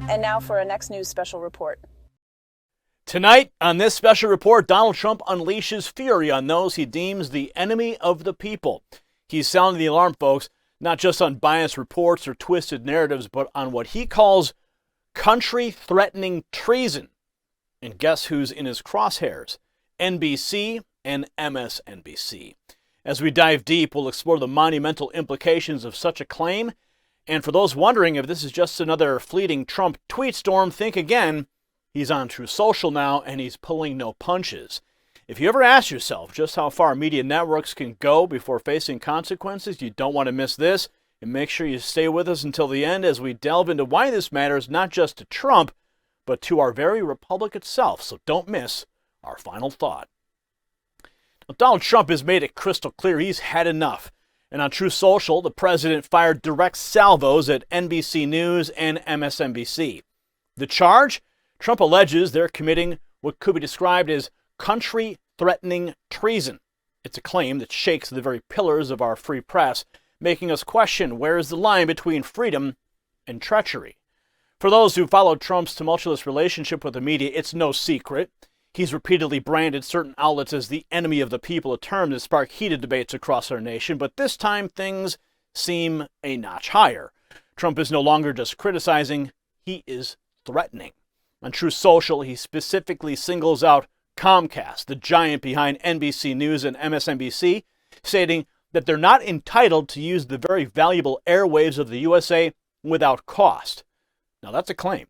And now for our next news special report. Tonight, on this special report, Donald Trump unleashes fury on those he deems the enemy of the people. He's sounding the alarm, folks, not just on biased reports or twisted narratives, but on what he calls country-threatening treason. And guess who's in his crosshairs? NBC and MSNBC. As we dive deep, we'll explore the monumental implications of such a claim. And for those wondering if this is just another fleeting Trump tweet storm, think again. He's on Truth Social now, and he's pulling no punches. If you ever ask yourself just how far media networks can go before facing consequences, you don't want to miss this. And make sure you stay with us until the end as we delve into why this matters not just to Trump, but to our very republic itself. So don't miss our final thought. Now, Donald Trump has made it crystal clear he's had enough. And on Truth Social, the president fired direct salvos at NBC News and MSNBC. The charge? Trump alleges they're committing what could be described as country-threatening treason. It's a claim that shakes the very pillars of our free press, making us question where is the line between freedom and treachery. For those who followed Trump's tumultuous relationship with the media, it's no secret. He's repeatedly branded certain outlets as the enemy of the people, a term that sparked heated debates across our nation, but this time things seem a notch higher. Trump is no longer just criticizing, he is threatening. On Truth Social, he specifically singles out Comcast, the giant behind NBC News and MSNBC, stating that they're not entitled to use the very valuable airwaves of the USA without cost. Now that's a claim.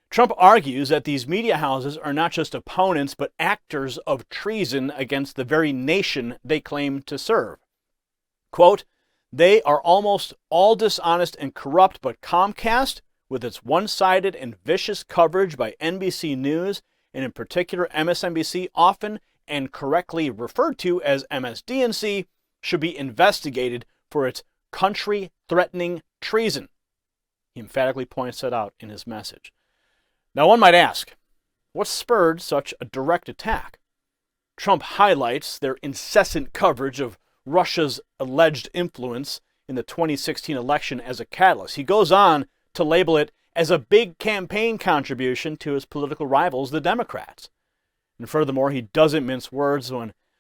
Trump argues that these media houses are not just opponents, but actors of treason against the very nation they claim to serve. Quote, they are almost all dishonest and corrupt, but Comcast, with its one-sided and vicious coverage by NBC News, and in particular MSNBC, often and correctly referred to as MSDNC, should be investigated for its country-threatening treason. He emphatically points that out in his message. Now one might ask, what spurred such a direct attack? Trump highlights their incessant coverage of Russia's alleged influence in the 2016 election as a catalyst. He goes on to label it as a big campaign contribution to his political rivals, the Democrats. And furthermore, he doesn't mince words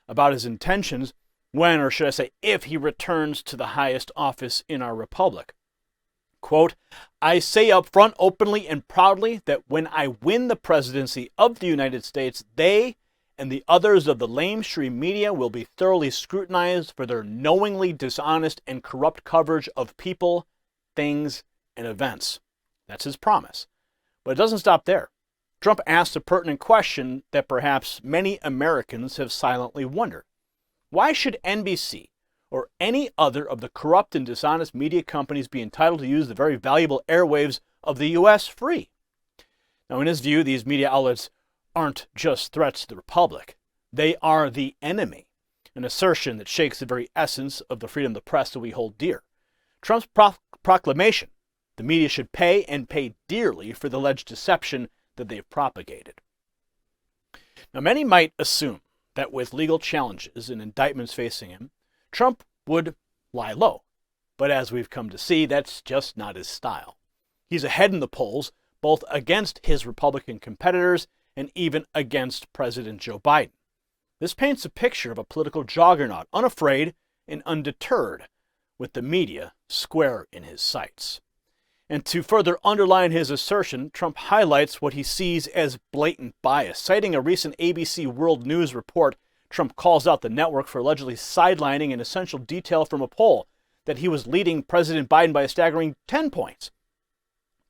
about his intentions when, or should I say, if he returns to the highest office in our republic. Quote, I say up front openly and proudly that when I win the presidency of the United States, they and the others of the lamestream media will be thoroughly scrutinized for their knowingly dishonest and corrupt coverage of people, things, and events. That's his promise. But it doesn't stop there. Trump asked a pertinent question that perhaps many Americans have silently wondered. Why should NBC or any other of the corrupt and dishonest media companies be entitled to use the very valuable airwaves of the U.S. free? Now, in his view, these media outlets aren't just threats to the republic. They are the enemy, an assertion that shakes the very essence of the freedom of the press that we hold dear. Trump's proclamation, the media should pay and pay dearly for the alleged deception that they've propagated. Now, many might assume that with legal challenges and indictments facing him, Trump would lie low. But as we've come to see, that's just not his style. He's ahead in the polls, both against his Republican competitors and even against President Joe Biden. This paints a picture of a political juggernaut, unafraid and undeterred, with the media square in his sights. And to further underline his assertion, Trump highlights what he sees as blatant bias. Citing a recent ABC World News report, Trump calls out the network for allegedly sidelining an essential detail from a poll, that he was leading President Biden by a staggering 10 points.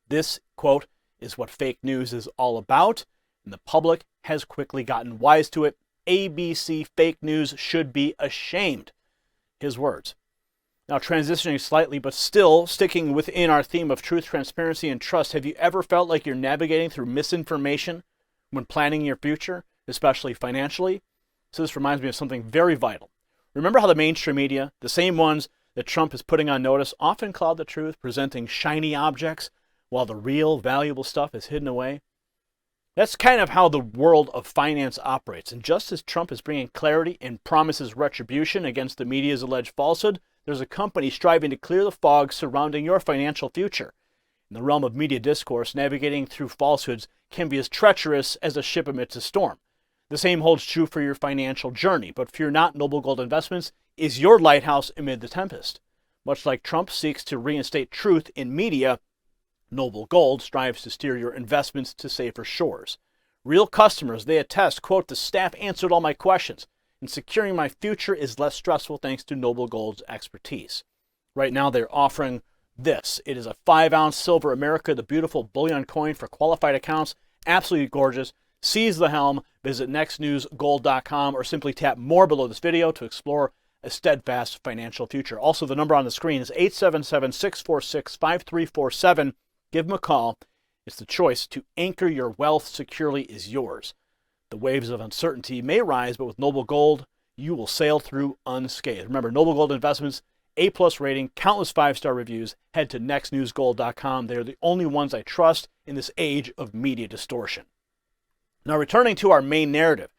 This, quote, is what fake news is all about, and the public has quickly gotten wise to it. ABC fake news should be ashamed. His words. Now, transitioning slightly, but still sticking within our theme of truth, transparency, and trust, have you ever felt like you're navigating through misinformation when planning your future, especially financially? So this reminds me of something very vital. Remember how the mainstream media, the same ones that Trump is putting on notice, often cloud the truth, presenting shiny objects while the real, valuable stuff is hidden away? That's kind of how the world of finance operates. And just as Trump is bringing clarity and promises retribution against the media's alleged falsehood, there's a company striving to clear the fog surrounding your financial future. In the realm of media discourse, navigating through falsehoods can be as treacherous as a ship amidst a storm. The same holds true for your financial journey, but fear not, Noble Gold Investments is your lighthouse amid the tempest. Much like Trump seeks to reinstate truth in media, Noble Gold strives to steer your investments to safer shores. Real customers, they attest, quote, "The staff answered all my questions, and securing my future is less stressful thanks to Noble Gold's expertise." Right now they're offering this. It is a 5-ounce silver America, the beautiful bullion coin for qualified accounts. Absolutely gorgeous. Seize the helm. Visit nextnewsgold.com or simply tap more below this video to explore a steadfast financial future. Also, the number on the screen is 877-646-5347. Give them a call. It's the choice to anchor your wealth securely is yours. The waves of uncertainty may rise, but with Noble Gold, you will sail through unscathed. Remember, Noble Gold Investments, A+ rating, countless 5-star reviews. Head to nextnewsgold.com. They are the only ones I trust in this age of media distortion. Now, returning to our main narrative,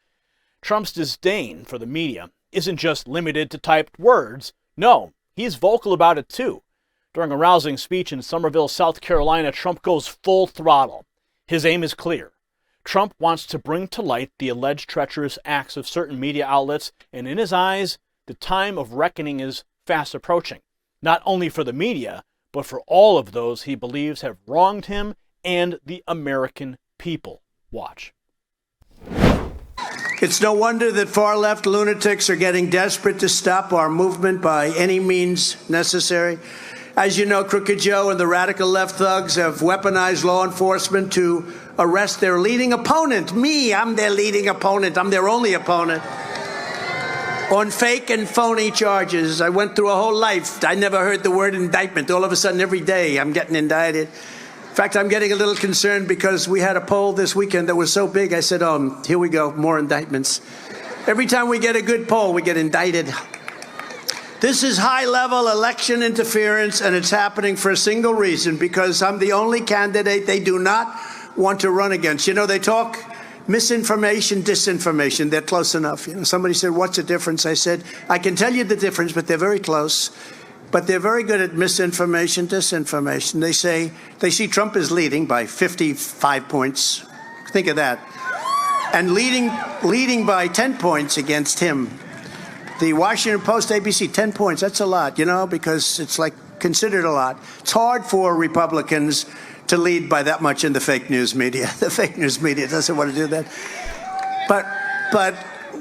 Trump's disdain for the media isn't just limited to typed words. No, he's vocal about it too. During a rousing speech in Summerville, South Carolina, Trump goes full throttle. His aim is clear. Trump wants to bring to light the alleged treacherous acts of certain media outlets, and in his eyes, the time of reckoning is fast approaching. Not only for the media, but for all of those he believes have wronged him and the American people. Watch. It's no wonder that far-left lunatics are getting desperate to stop our movement by any means necessary. As you know, Crooked Joe and the radical left thugs have weaponized law enforcement to arrest their leading opponent. Me, I'm their leading opponent. I'm their only opponent. On fake and phony charges. I went through a whole life. I never heard the word indictment. All of a sudden, every day, I'm getting indicted. In fact, I'm getting a little concerned because we had a poll this weekend that was so big, I said, oh, here we go, more indictments. Every time we get a good poll, we get indicted. This is high-level election interference, and it's happening for a single reason, because I'm the only candidate they do not want to run against. You know, they talk misinformation, disinformation. They're close enough. You know, somebody said, what's the difference? I said, I can tell you the difference, but they're very close. But they're very good at misinformation, disinformation. They say they see Trump is leading by 55 points. Think of that. And leading by 10 points against him. The Washington Post, ABC, 10 points. That's a lot, you know, because it's like considered a lot. It's hard for Republicans to lead by that much in the fake news media. The fake news media doesn't want to do that. But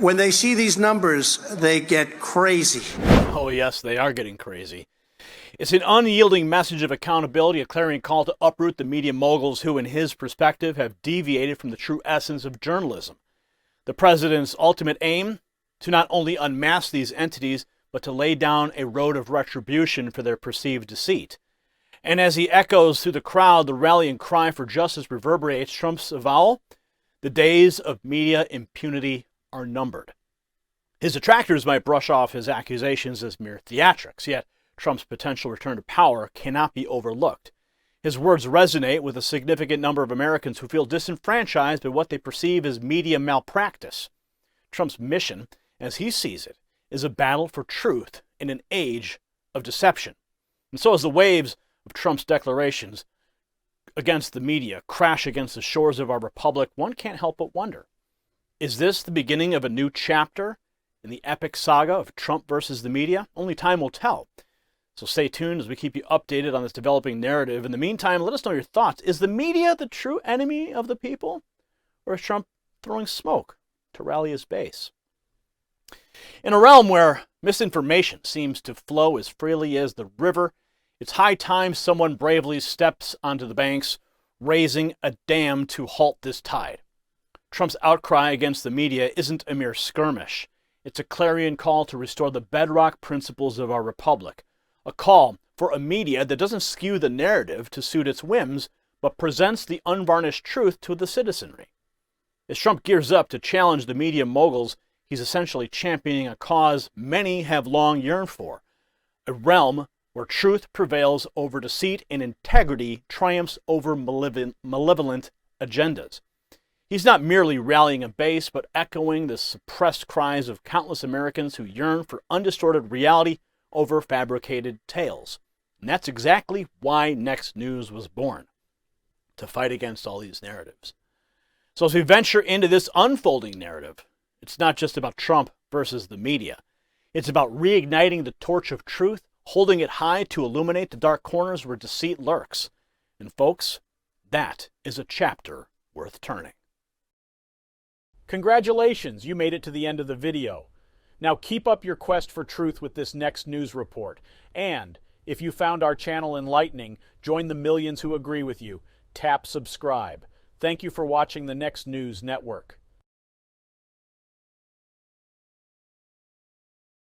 when they see these numbers, they get crazy. Oh, yes, they are getting crazy. It's an unyielding message of accountability, a clarion call to uproot the media moguls who, in his perspective, have deviated from the true essence of journalism. The president's ultimate aim? To not only unmask these entities, but to lay down a road of retribution for their perceived deceit. And as he echoes through the crowd, the rallying cry for justice reverberates Trump's avowal: the days of media impunity are numbered. His detractors might brush off his accusations as mere theatrics, yet Trump's potential return to power cannot be overlooked. His words resonate with a significant number of Americans who feel disenfranchised by what they perceive as media malpractice. Trump's mission, as he sees it, is a battle for truth in an age of deception. And so as the waves of Trump's declarations against the media crash against the shores of our republic, one can't help but wonder, is this the beginning of a new chapter in the epic saga of Trump versus the media? Only time will tell. So stay tuned as we keep you updated on this developing narrative. In the meantime, let us know your thoughts. Is the media the true enemy of the people? Or is Trump throwing smoke to rally his base? In a realm where misinformation seems to flow as freely as the river, it's high time someone bravely steps onto the banks, raising a dam to halt this tide. Trump's outcry against the media isn't a mere skirmish. It's a clarion call to restore the bedrock principles of our republic. A call for a media that doesn't skew the narrative to suit its whims, but presents the unvarnished truth to the citizenry. As Trump gears up to challenge the media moguls, he's essentially championing a cause many have long yearned for, a realm where truth prevails over deceit and integrity triumphs over malevolent agendas. He's not merely rallying a base, but echoing the suppressed cries of countless Americans who yearn for undistorted reality over fabricated tales. And that's exactly why Next News was born, to fight against all these narratives. So as we venture into this unfolding narrative, it's not just about Trump versus the media. It's about reigniting the torch of truth, holding it high to illuminate the dark corners where deceit lurks. And folks, that is a chapter worth turning. Congratulations, you made it to the end of the video. Now keep up your quest for truth with this next news report. And if you found our channel enlightening, join the millions who agree with you. Tap subscribe. Thank you for watching the Next News Network.